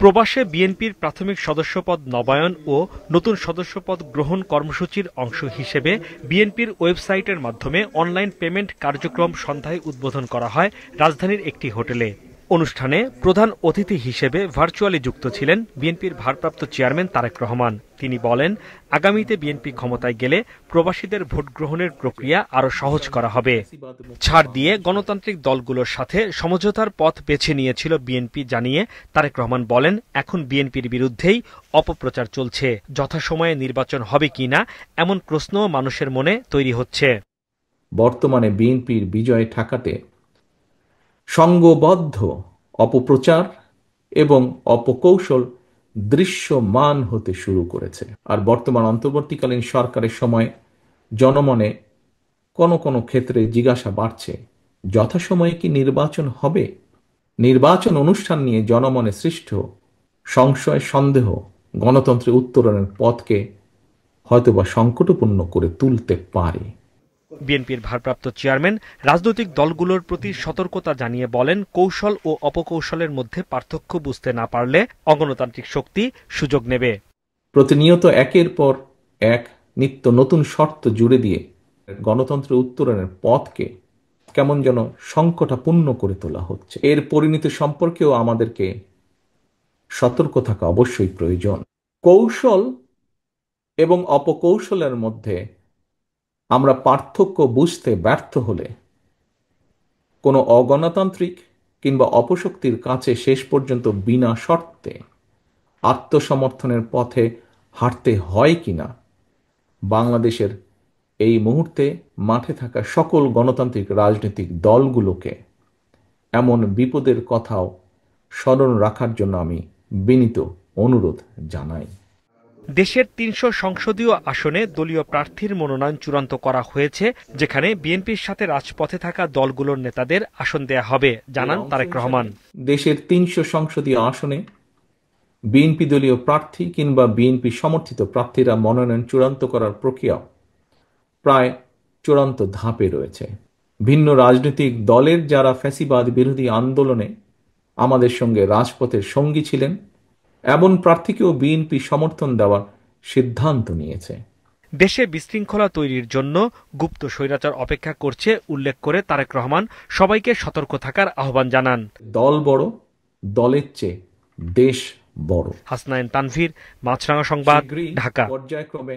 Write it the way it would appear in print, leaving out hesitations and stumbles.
প্রবাসে বিএনপির প্রাথমিক সদস্যপদ নবায়ন ও নতুন সদস্যপদ গ্রহণ কর্মসূচির অংশ হিসেবে বিএনপির ওয়েবসাইটের মাধ্যমে অনলাইন পেমেন্ট কার্যক্রম সন্ধ্যায় উদ্বোধন করা হয় রাজধানীর একটি হোটেলে। অনুষ্ঠানে প্রধান অতিথি হিসেবে ভার্চুয়ালি যুক্ত ছিলেন বিএনপির ভারপ্রাপ্ত চেয়ারম্যান তারেক রহমান। তিনি বলেন, আগামীতে বিএনপি ক্ষমতায় গেলে প্রবাসীদের ভোট গ্রহণের প্রক্রিয়া আরও সহজ করা হবে। ছাড় দিয়ে গণতান্ত্রিক দলগুলোর সাথে সমঝোতার পথ বেছে নিয়েছিল বিএনপি জানিয়ে তারেক রহমান বলেন, এখন বিএনপির বিরুদ্ধেই অপপ্রচার চলছে। যথাসময়ে নির্বাচন হবে কিনা এমন প্রশ্নও মানুষের মনে তৈরি হচ্ছে। বর্তমানে বিএনপির বিজয় ঠেকাতে সংঘবদ্ধ অপপ্রচার এবং অপকৌশল দৃশ্যমান হতে শুরু করেছে। আর বর্তমান অন্তর্বর্তীকালীন সরকারের সময় জনমনে কোনো ক্ষেত্রে জিজ্ঞাসা বাড়ছে, যথাসময়ে কি নির্বাচন হবে? নির্বাচন অনুষ্ঠান নিয়ে জনমনে সৃষ্ট সংশয়, সন্দেহ গণতন্ত্রের উত্তরণের পথকে হয়তোবা সংকটপূর্ণ করে তুলতে পারে। বিএনপির ভারপ্রাপ্ত চেয়ারম্যান রাজনৈতিক দলগুলোর প্রতি সতর্কতা জানিয়ে বলেন, কৌশল ও অপকৌশলের মধ্যে পার্থক্য বুঝতে না পারলে অগণতান্ত্রিক শক্তি সুযোগ নেবে। প্রতিনিয়ত একের পর এক নিত্য নতুন শর্ত জুড়ে দিয়ে গণতন্ত্রের উত্তরণের পথকে কেমন যেন সংকটাপূর্ণ করে তোলা হচ্ছে। এর পরিণতি সম্পর্কেও আমাদেরকে সতর্ক থাকা অবশ্যই প্রয়োজন। কৌশল এবং অপকৌশলের মধ্যে আমরা পার্থক্য বুঝতে ব্যর্থ হলে কোনো অগণতান্ত্রিক কিংবা অপশক্তির কাছে শেষ পর্যন্ত বিনা শর্তে আত্মসমর্থনের পথে হাঁটতে হয় কিনা বাংলাদেশের এই মুহূর্তে মাঠে থাকা সকল গণতান্ত্রিক রাজনৈতিক দলগুলোকে এমন বিপদের কথাও স্মরণ রাখার জন্য আমি বিনীত অনুরোধ জানাই। দেশের ৩০০ সংসদীয় আসনে দলীয় প্রার্থীর মনোনয়ন চূড়ান্ত করা হয়েছে, যেখানে বিএনপির সাথে রাজপথে থাকা দলগুলোর নেতাদের আসন দেয়া হবে, জানান তারেক রহমান। দেশের ৩০০ সংসদীয় আসনে বিএনপি দলীয় প্রার্থী কিংবা বিএনপি সমর্থিত প্রার্থীরা মনোনয়ন চূড়ান্ত করার প্রক্রিয়া প্রায় চূড়ান্ত ধাপে রয়েছে। ভিন্ন রাজনৈতিক দলের যারা ফ্যাসিবাদ বিরোধী আন্দোলনে আমাদের সঙ্গে রাজপথের সঙ্গী ছিলেন, এমন প্রার্থীকেও বিএনপি সমর্থন দেওয়ার সিদ্ধান্ত নিয়েছে। দেশে বিশৃঙ্খলা তৈরির জন্য গুপ্ত স্বৈরাচার অপেক্ষা করছে উল্লেখ করে তারেক রহমান সবাইকে সতর্ক থাকার আহ্বান জানান। দল বড়, দলের চেয়ে দেশ বড়। হাসনাইন তানভীর, মাছরাঙা সংবাদ, ঢাকা। পর্যায়ক্রমে